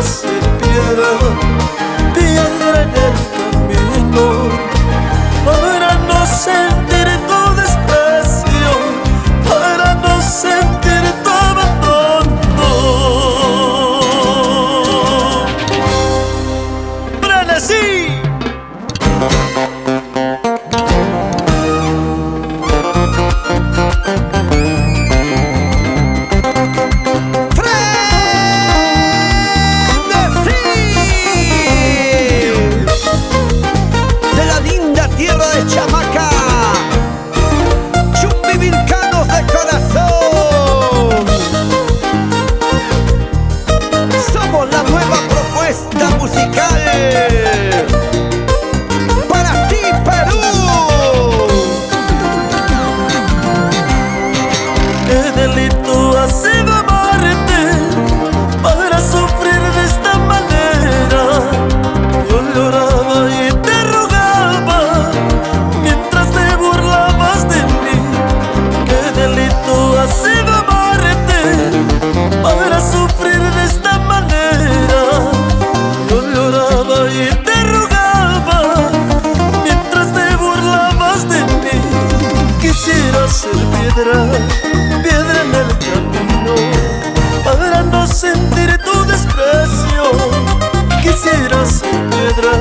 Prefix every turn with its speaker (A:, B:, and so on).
A: ser piedra, piedra en el camino, para no sentir tu desprecio, para no sentir tu abandono. ¡Frenesí!
B: Chamaca, chumbivilcanos de corazón. Somos la nueva propuesta musical para ti, Perú.
A: ¿Qué delito ha sido amarte para sufrir de esta manera? Yo lloraba y te rogaba mientras te burlabas de mí. ¿Qué delito ha sido amarte para sufrir de esta manera? Yo lloraba y te rogaba mientras te burlabas de mí. Quisiera ser piedra, piedra en el camino, para no sentir tu desprecio. Quisiera ser piedra,